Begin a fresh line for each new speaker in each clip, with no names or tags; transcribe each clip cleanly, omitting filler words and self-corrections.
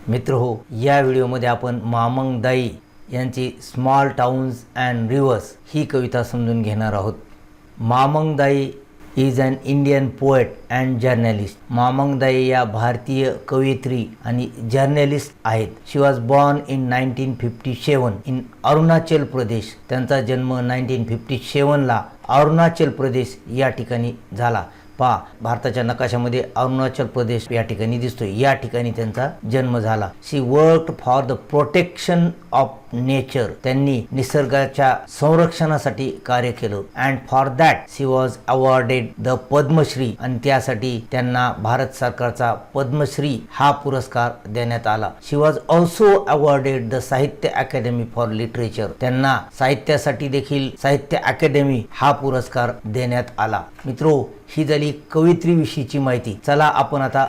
मित्र हो, या व्हिडिओमध्ये आपण मामंग दाई यांची स्मॉल टाउन्स अँड रिव्हर्स ही कविता समजून घेणार आहोत. Mamang Dai is an Indian poet and journalist. Mamang Dai या भारतीय कवयित्री आणि जर्नलिस्ट आहेत. She was born in 1957 in Arunachal Pradesh. त्यांचा जन्म 1957ला अरुणाचल प्रदेश या ठिकाणी झाला. पहा, भारताच्या नकाशामध्ये अरुणाचल प्रदेश या ठिकाणी दिसतोय. या ठिकाणी त्यांचा जन्म झाला. She worked for the protection of nature. त्यांनी निसर्गाच्या संरक्षणासाठी कार्य केलं. And for that she was awarded the Padmashri. आणि त्यासाठी त्यांना भारत सरकारचा पद्मश्री हा पुरस्कार देण्यात आला. शी वॉज ऑल्सो अवॉर्डेड द साहित्य अकॅडमी फॉर लिटरेचर. त्यांना साहित्यासाठी देखील साहित्य अकॅडमी हा पुरस्कार देण्यात आला. मित्रो, ही झाली कवयित्रीविषयीची माहिती. चला आपण आता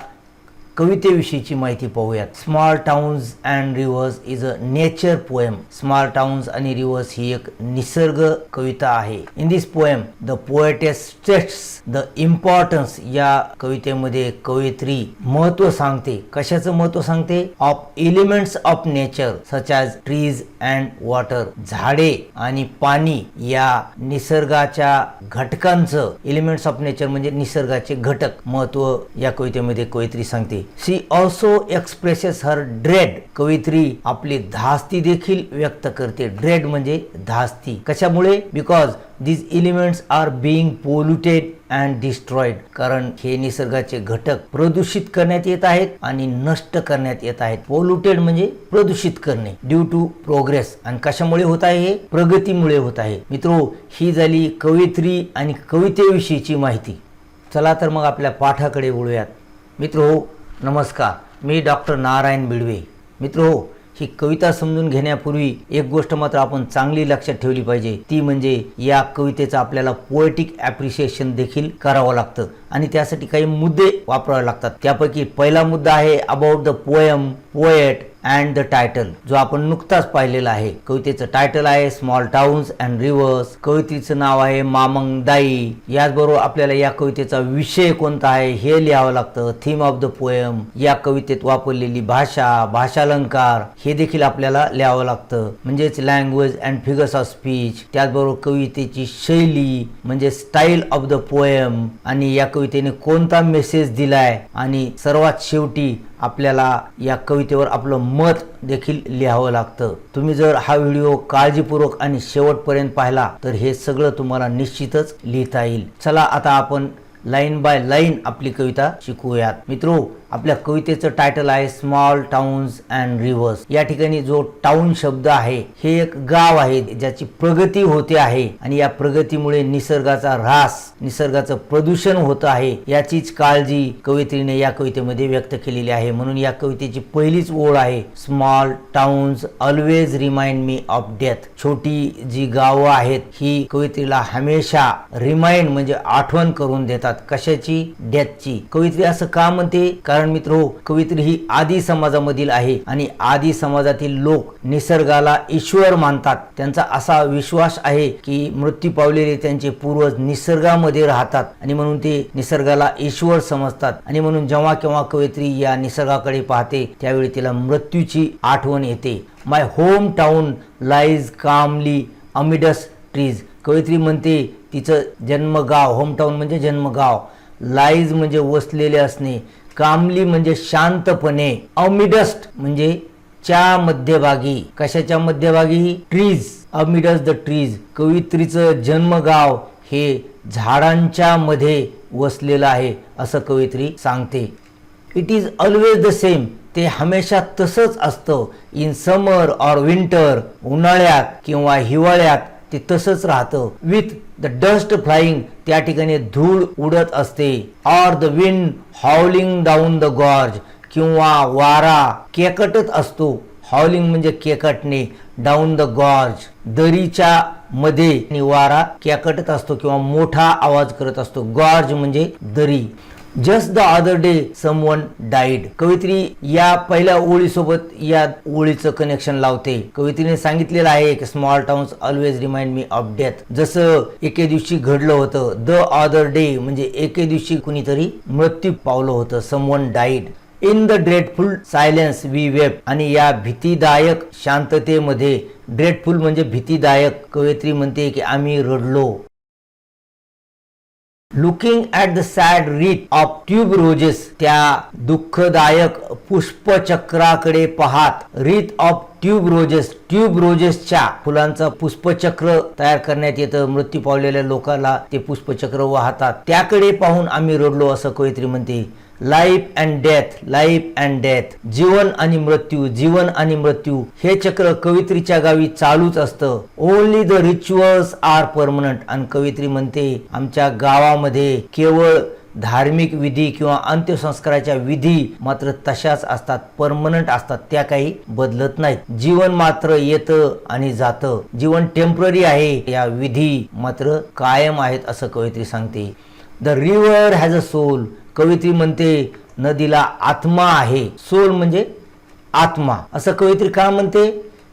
कवितेविषयीची माहिती पाहूयात. Small towns and reverse is a nature poem. Small towns आणि रिव्हर्स ही एक निसर्ग कविता आहे. In this poem the poetess states the importance. या कवितेमध्ये कवयित्री महत्व सांगते. कशाचं महत्व सांगते? Of elements of nature such as trees and water. झाडे आणि पाणी या निसर्गाच्या घटकांचं, एलिमेंट्स ऑफ नेचर म्हणजे निसर्गाचे घटक, महत्व या कवितेमध्ये कवयित्री सांगते. शी ऑल्सो एक्सप्रेसेस हर ड्रेड. कवयित्री आपली धास्ती देखील व्यक्त करते. ड्रेड म्हणजे धास्ती. कशामुळे? Because these elements are being polluted and destroyed. कारण हे निसर्गाचे घटक प्रदूषित करण्यात येत आहेत आणि नष्ट करण्यात येत आहेत. पोल्युटेड म्हणजे प्रदूषित करणे. Due to progress. आणि कशामुळे होत आहे? हे प्रगतीमुळे होत आहे. मित्रो, ही झाली कवयित्री आणि कवितेविषयीची माहिती. चला तर मग आपल्या पाठाकडे वळूयात. मित्रो नमस्कार, मी डॉक्टर नारायण बिडवे. मित्रो, ही कविता समजून घेण्यापूर्वी एक गोष्ट मात्र आपण चांगली लक्षात ठेवली पाहिजे. ती म्हणजे या कवितेचं आपल्याला पोएटिक ॲप्रिशिएशन देखील करावं लागतं आणि त्यासाठी काही मुद्दे वापरावे लागतात. त्यापैकी पहिला मुद्दा आहे about the poem, poet and the title, जो आपण नुकताच पाहिलेला आहे. कवितेचं टायटल आहे स्मॉल टाउन्स अँड रिव्हर्स. कवितेचं नाव आहे मामंग दाई. याचबरोबर आपल्याला या कवितेचा विषय कोणता आहे हे लिहावं लागतं. थीम ऑफ द पोएम, या कवितेत वापरलेली भाषा, भाषालंकार हे देखील आपल्याला लिहावं लागतं. म्हणजेच language and figures of speech. त्याचबरोबर कवितेची शैली म्हणजे स्टाईल ऑफ द पोएम आणि या कवितेने कोणता मेसेज दिलाय. आणि सर्वात शेवटी आपल्याला या कवितेवर आपलं मत देखील लिहावं लागतं. तुम्ही जर हा व्हिडिओ काळजीपूर्वक आणि शेवटपर्यंत पाहिला तर हे सगळं तुम्हाला निश्चितच लिहिता येईल. चला आता आपण लाईन बाय लाईन आपली कविता शिकूयात. मित्रो, आपल्या कवितेचं टायटल आहे स्मॉल टाउन्स अँड रिव्हर्स. या ठिकाणी जो टाउन शब्द आहे हे एक गाव आहे ज्याची प्रगती होते आहे आणि या प्रगतीमुळे निसर्गाचा ऱ्हास, निसर्गाचं प्रदूषण होत आहे याचीच काळजी कवयित्रीने या कवितेमध्ये व्यक्त केलेली आहे. म्हणून या कवितेची पहिलीच ओळ आहे small towns always remind me of death. छोटी जी गावं आहेत ही कवयित्रीला हमेशा रिमाइंड म्हणजे आठवण करून देतात. कशाची? डेथची. कवयित्री असं का म्हणते? कारण मित्रो, कवयित्री ही आदी समाजामधील आहे आणि आदी समाजातील लोक निसर्गाला ईश्वर मानतात. त्यांचा असा विश्वास आहे की मृत्यू पावलेले त्यांचे पूर्वज निसर्गामध्ये राहतात आणि म्हणून ते निसर्गाला ईश्वर समजतात. आणि म्हणून जेव्हा केव्हा कवयित्री या निसर्गाकडे पाहते त्यावेळी तिला मृत्यूची आठवण येते. माय होम टाउन लाईज कामली अमिडस ट्रीज. कवयित्री म्हणते तिचं जन्मगाव, होमटाऊन म्हणजे जन्मगाव, लाईज म्हणजे वसलेले असणे, कामली म्हणजे शांतपणे, अमिडस्ट म्हणजे च्या मध्यभागी. कशाच्या मध्यभागी? ट्रीज. Amidst the trees. कवयित्रीचं जन्मगाव हे झाडांच्या मध्ये वसलेलं आहे असं कवयित्री सांगते. It is always the same. ते हमेशा तसंच असतं. इन समर ऑर विंटर, उन्हाळ्यात किंवा हिवाळ्यात ते तसंच राहतं. विथ द डस्ट फ्लाइंग, त्या ठिकाणी धूळ उडत असते. Or the wind howling down the gorge, किंवा वारा केकटत असतो. हॉवलिंग म्हणजे केकटणे. डाऊन द गॉर्ज, दरीच्या मध्ये वारा केकटत असतो किंवा मोठा आवाज करत असतो. गॉर्ज म्हणजे दरी. Just the other day someone died. कवयित्री या पहिल्या ओळीसोबत या ओळीचं कनेक्शन लावते. कवयित्रीने सांगितलेलं आहे की small towns always remind me of death. जसं एके दिवशी घडलं होतं. द अदर डे म्हणजे एके दिवशी कुणीतरी मृत्यू पावलं होतं. Someone died. In the dreadful silence we weep. आणि या भीतीदायक शांततेमध्ये, ड्रेडफुल म्हणजे भीतीदायक, कवयित्री म्हणते की आम्ही रडलो. Looking at the sad wreath of tube roses, त्या दुःखदायक पुष्पचक्राकडे पाहात. Wreath of tube roses, tube रोजेसच्या फुलांचा पुष्पचक्र तयार करण्यात येतं. मृत्यू पावलेल्या लोकांना ते पुष्पचक्र वाहतात. त्याकडे पाहून आम्ही रडलो असं कवयित्री म्हणते. Life and death, life and death, जीवन आणि मृत्यू, जीवन आणि मृत्यू हे चक्र कवयित्रीच्या गावी चालूच असतं. Only the rituals are permanent. आणि कवयित्री म्हणते आमच्या गावामध्ये केवळ धार्मिक विधी किंवा अंत्यसंस्काराच्या विधी मात्र तशाच असतात, परमनंट असतात, त्या काही बदलत नाहीत. जीवन मात्र येतं आणि जातं, जीवन टेम्पररी आहे, या विधी मात्र कायम आहेत असं कवयित्री सांगते. The river has a soul, कवयित्री म्हणते नदीला आत्मा आहे. सोल म्हणजे आत्मा. असं कवयित्री का म्हणते?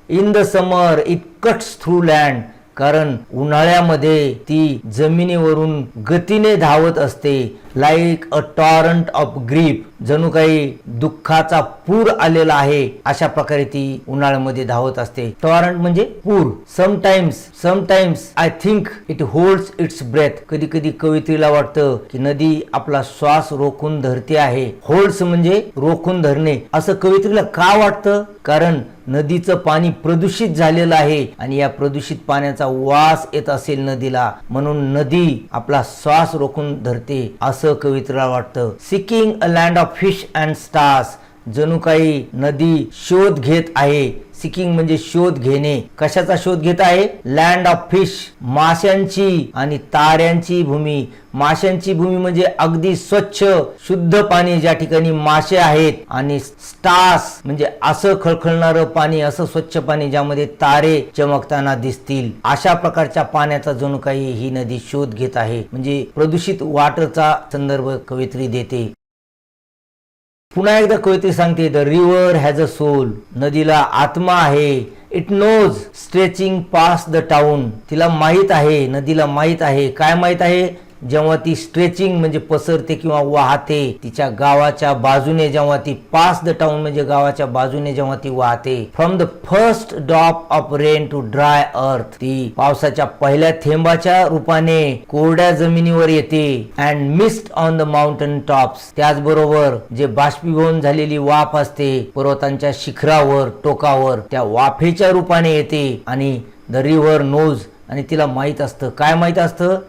In the summer it cuts through land, कारण उन्हाळ्यामध्ये ती जमिनीवरून गतीने धावत असते. Like a Torrent of grief, जणू काही दुःखाचा पूर आलेला आहे अशा प्रकारे ती उन्हाळ्यामध्ये धावत असते. टॉरंट म्हणजे पूर. Sometimes I think it holds it's breath, कधी कधी कवयित्रीला वाटतं की नदी आपला श्वास रोखून धरते आहे. होल्ड्स म्हणजे रोखून धरणे. असं कवयित्रीला का वाटतं? कारण नदीचं पाणी प्रदूषित झालेलं आहे आणि या प्रदूषित पाण्याचा वास येत असेल नदीला, म्हणून नदी आपला श्वास रोखून धरते असं कवयित्रीला वाटतं. Seeking a land of fish and stars, जणू काही नदी शोध घेत आहे. सिकिंग म्हणजे शोध घेणे. कशाचा शोध घेत आहे? लँड ऑफ फिश, माशांची आणि ताऱ्यांची भूमी. माशांची भूमी म्हणजे अगदी स्वच्छ शुद्ध पाणी ज्या ठिकाणी मासे आहेत, आणि स्टार्स म्हणजे असं खळखळणारं पाणी, असं स्वच्छ पाणी ज्यामध्ये तारे चमकताना दिसतील. अशा प्रकारच्या पाण्याचा जणू काही ही नदी शोध घेत आहे. म्हणजे प्रदूषित वॉटरचा संदर्भ कवयित्री देते. पुन्हा एकदा कवयित्री सांगते the river has a soul, नदीला आत्मा आहे. It knows stretching past the town, तिला माहीत आहे, नदीला माहीत आहे. काय माहीत आहे? जेव्हा ती स्ट्रेचिंग म्हणजे पसरते किंवा वाहते तिच्या गावाच्या बाजूने, जेव्हा ती पास द टाउन म्हणजे गावाच्या बाजूने जेव्हा ती वाहते. From the first drop of rain to dry earth, ती पावसाच्या पहिल्या थेंबाच्या रूपाने कोरड्या जमिनीवर येते. And mist on the mountain tops, त्याचबरोबर जे बाष्पीभवन झालेली वाफ असते पर्वतांच्या शिखरावर, टोकावर, त्या वाफेच्या रूपाने येते. आणि द रिव्हर नोज, आणि तिला माहीत असतं. काय माहीत असतं?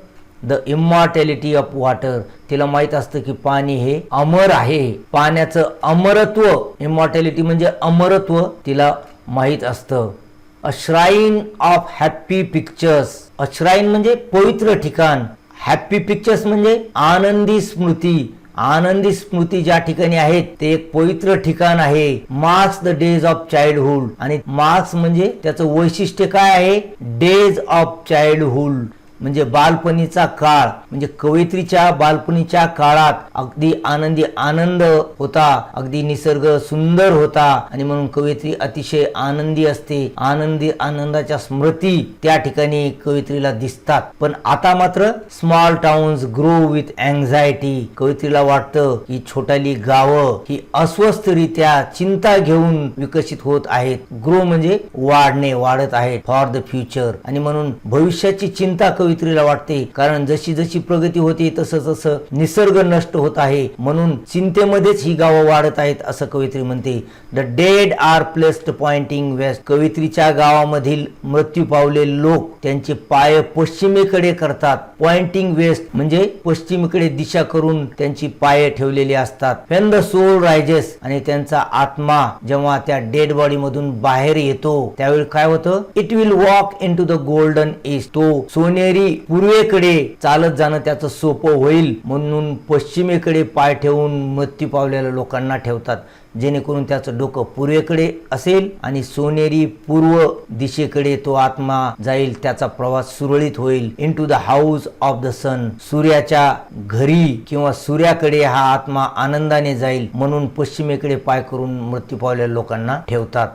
द इमॉर्टॅलिटी ऑफ वॉटर, तिला माहित असतं की पाणी हे अमर आहे. पाण्याचं अमरत्व, इमॉर्टॅलिटी म्हणजे अमरत्व, तिला माहित असतं. A shrine of happy pictures, a shrine म्हणजे पवित्र ठिकाण. हॅप्पी पिक्चर्स म्हणजे आनंदी स्मृती. आनंदी स्मृती ज्या ठिकाणी आहेत ते एक पवित्र ठिकाण आहे. Marks the days of childhood, आणि मार्क्स म्हणजे त्याचं वैशिष्ट्य काय आहे? डेज ऑफ चाइल्डहुड म्हणजे बालपणीचा काळ. म्हणजे कवयित्रीच्या बालपणीच्या काळात अगदी आनंदी आनंद होता, अगदी निसर्ग सुंदर होता, आणि म्हणून कवयित्री अतिशय आनंदी असते. आनंदी आनंदाच्या स्मृती त्या ठिकाणी कवयित्रीला दिसतात. पण आता मात्र small towns grow with anxiety, कवयित्रीला वाटतं की छोटाली गावं ही अस्वस्थरित्या चिंता घेऊन विकसित होत आहेत. ग्रो म्हणजे वाढणे, वाढत आहेत फॉर द फ्युचर, आणि म्हणून भविष्याची चिंता कवयित्रीला वाटते. कारण जशी जशी प्रगती होते तसं तसं निसर्ग नष्ट होत आहे, म्हणून चिंतेमध्येच ही गावं वाढत आहेत असं कवयित्री म्हणते. The dead are placed pointing west, कवयित्रीच्या गावामधील मृत्यू पावलेले लोक त्यांचे पाय पश्चिमेकडे करतात. पॉइंटिंग वेस्ट म्हणजे पश्चिमेकडे दिशा करून त्यांची पाय ठेवलेली असतात. व्हेन द सोल रायजेस, आणि त्यांचा आत्मा जेव्हा त्या डेड बॉडी मधून बाहेर येतो त्यावेळी काय होतं? It will walk into the golden east, तो सोनेरी पूर्वेकडे चालत जाणं त्याचं सोपं होईल म्हणून पश्चिमेकडे पाय ठेवून मृत्यू पावलेल्या लोकांना ठेवतात, जेणेकरून त्याचं डोकं पूर्वेकडे असेल आणि सोनेरी पूर्व दिशेकडे तो आत्मा जाईल, त्याचा प्रवास सुरळीत होईल. Into the house of the sun, सूर्याच्या घरी किंवा सूर्याकडे हा आत्मा आनंदाने जाईल म्हणून पश्चिमेकडे पाय करून मृत्यू पावलेल्या लोकांना ठेवतात.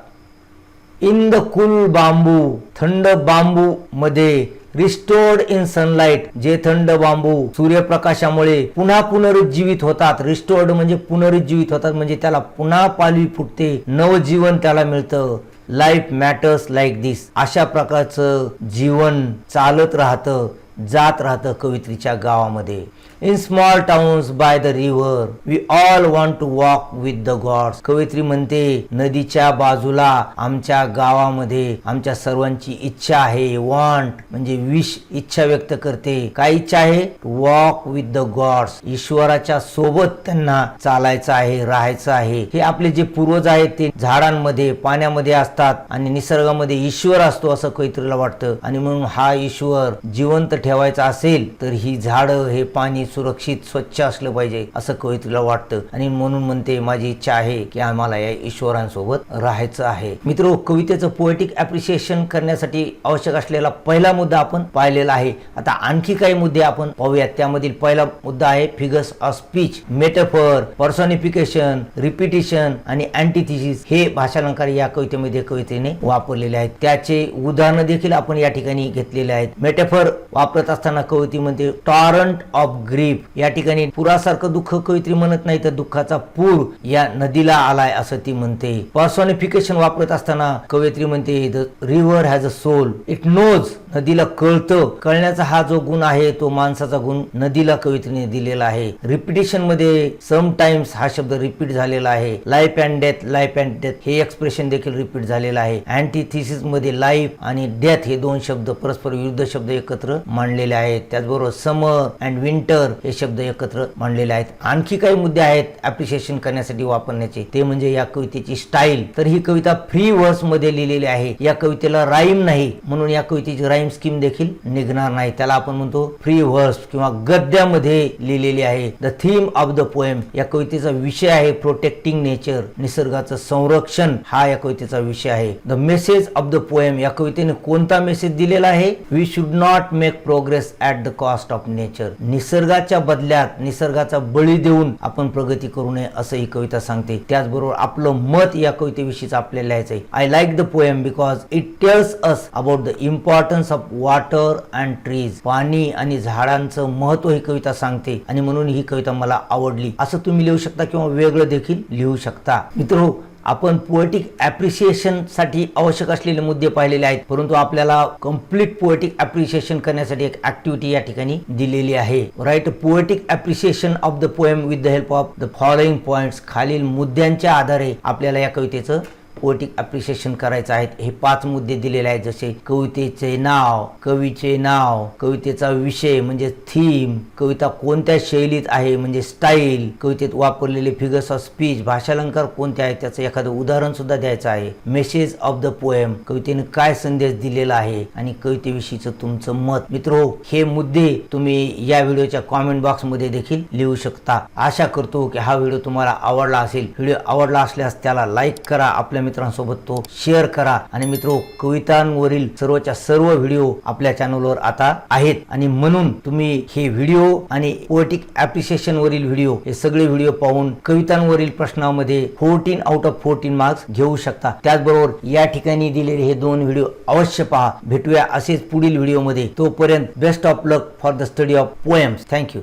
इन द कूल बांबू, थंड बांबू मध्ये रिस्टोर्ड इन सनलाइट, जे थंड बांबू सूर्यप्रकाशामुळे पुन्हा पुनरुज्जीवित होतात. रिस्टोर्ड म्हणजे पुनरुज्जीवित होतात, म्हणजे त्याला पुन्हा पालवी फुटते, नवजीवन त्याला मिळतं. लाईफ मॅटर्स लाईक दिस, अशा प्रकारचं जीवन चालत राहतं, जात राहतं कवयित्रीच्या गावामध्ये. In small towns by the river we all want to walk with the gods. कवयित्री म्हणते नदीच्या बाजूला आमच्या गावामध्ये आमच्या सर्वांची इच्छा आहे. वॉन्ट म्हणजे विश, इच्छा व्यक्त करते. काय इच्छा आहे? To walk with the gods, ईश्वराच्या सोबत त्यांना चालायचं आहे, राहायचं आहे. हे आपले जे पूर्वज आहेत ते झाडांमध्ये, पाण्यामध्ये असतात आणि निसर्गामध्ये ईश्वर असतो असं कवयित्रीला वाटतं. आणि म्हणून हा ईश्वर जिवंत ठेवायचा असेल तर ही झाडं, हे पाणी सुरक्षित स्वच्छ असलं पाहिजे असं कवयित्रीला वाटतं. आणि म्हणून म्हणते माझी इच्छा आहे की आम्हाला या ईश्वरांसोबत राहायचं आहे. मित्र, कवितेचं पोएटिक ऍप्रिशिएशन करण्यासाठी आवश्यक असलेला पहिला मुद्दा आपण पाहिलेला आहे. आता आणखी काही मुद्दे आपण पाहूयात. त्यामधील पहिला मुद्दा आहे figures of speech, metaphor, पर्सॉनिफिकेशन, repetition आणि अँटिथिसिस. हे भाषालंकार या कवितेमध्ये कवयित्रीने वापरलेले आहेत. त्याचे उदाहरणं देखील आपण या ठिकाणी घेतलेले आहेत. मेटाफर वापरत असताना कवयित्री म्हणते टॉरंट ऑफ ग्रीफ. या ठिकाणी पुरासारखं दुःख कवयित्री म्हणत नाही तर दुःखाचा पूर या नदीला आलाय असं ती म्हणते. पर्सॉनिफिकेशन वापरत असताना कवयित्री म्हणते the river has a soul, it knows, नदीला कळतं. कळण्याचा हा जो गुण आहे तो माणसाचा गुण नदीला कवयित्रीने दिलेला आहे. रिपिटेशन मध्ये समटाइम्स हा शब्द रिपीट झालेला आहे. Life and death, life and death हे एक्सप्रेशन देखील रिपीट झालेलं आहे. अँटिथिसिस मध्ये लाईफ आणि डेथ हे दोन शब्द परस्पर विरुद्ध शब्द एकत्र मांडलेले आहेत. त्याचबरोबर समर अँड विंटर हे शब्द एकत्र मांडलेले आहेत. आणखी काही मुद्दे आहेत ऍप्रिशिएशन करण्यासाठी वापरण्याचे, ते म्हणजे या कवितेची स्टाईल. तर ही कविता फ्री वर्स मध्ये लिहिलेली आहे. या कवितेला राईम नाही, म्हणून या कवितेची राईम स्कीम देखील निघणार नाही. त्याला आपण म्हणतो फ्री वर्स किंवा गद्यामध्ये लिहिलेली आहे. The theme of the poem, या कवितेचा विषय आहे प्रोटेक्टिंग नेचर, निसर्गाचं संरक्षण हा या कवितेचा विषय आहे. The message of the poem, या कवितेने कोणता मेसेज दिलेला आहे? We should not make progress at the cost of nature, निसर्गाच्या बदल्यात निसर्गाचा बळी देऊन आपण प्रगती करू नये असं ही कविता सांगते. त्याचबरोबर आपलं मत या कवितेविषयीच आपल्याला लिहायचं आहे. I like the poem because it tells us about the importance of water and trees, पाणी आणि झाडांचं महत्व ही कविता सांगते आणि म्हणून ही कविता मला आवडली असं तुम्ही लिहू शकता किंवा वेगळं देखील लिहू शकता. मित्र, आपण पोएटिक ऍप्रिशिएशन साठी आवश्यक असलेले मुद्दे पाहिलेले आहेत, परंतु आपल्याला कम्प्लीट पोएटिक ऍप्रिशिएशन करण्यासाठी एक ऍक्टिव्हिटी या ठिकाणी दिलेली आहे. Write poetic appreciation of the poem with the help of the following points. खालील मुद्द्यांच्या आधारे आपल्याला या कवितेचं पोएटिक ऍप्रिशिएशन करायचं आहे. हे 5 मुद्दे दिलेले आहेत, जसे कवितेचे नाव, कवीचे नाव, कवितेचा विषय म्हणजे थीम, कविता कोणत्या शैलीत आहे म्हणजे स्टाईल, कवितेत वापरलेले फिगर्स ऑफ स्पीच, भाषालंकार कोणते आहेत त्याचं एखादं उदाहरण सुद्धा द्यायचं आहे. मेसेज ऑफ द पोएम, कवितेने काय संदेश दिलेला आहे आणि कवितेविषयीचं तुमचं मत. मित्रो, हे मुद्दे तुम्ही या व्हिडिओच्या कॉमेंट बॉक्स मध्ये देखील लिहू शकता. आशा करतो की हा व्हिडिओ तुम्हाला आवडला असेल. व्हिडिओ आवडला असल्यास त्याला लाईक करा, आपल्या मित्रांसोबत तो शेअर करा. आणि मित्रो, कवितांवरील सर्वच्या सर्व व्हिडिओ आपल्या चॅनलवर आता आहेत आणि म्हणून तुम्ही हे व्हिडिओ आणि पोएटिक ऍप्रिशिएशन वरील व्हिडिओ हे सगळे व्हिडिओ पाहून कवितांवरील प्रश्नामध्ये 14 आउट ऑफ 14 मार्क्स घेऊ शकता. त्याचबरोबर या ठिकाणी दिलेले हे 2 व्हिडिओ अवश्य पहा. भेटूया असेच पुढील व्हिडिओ मध्ये. तोपर्यंत best of luck for the study of poems. Thank you.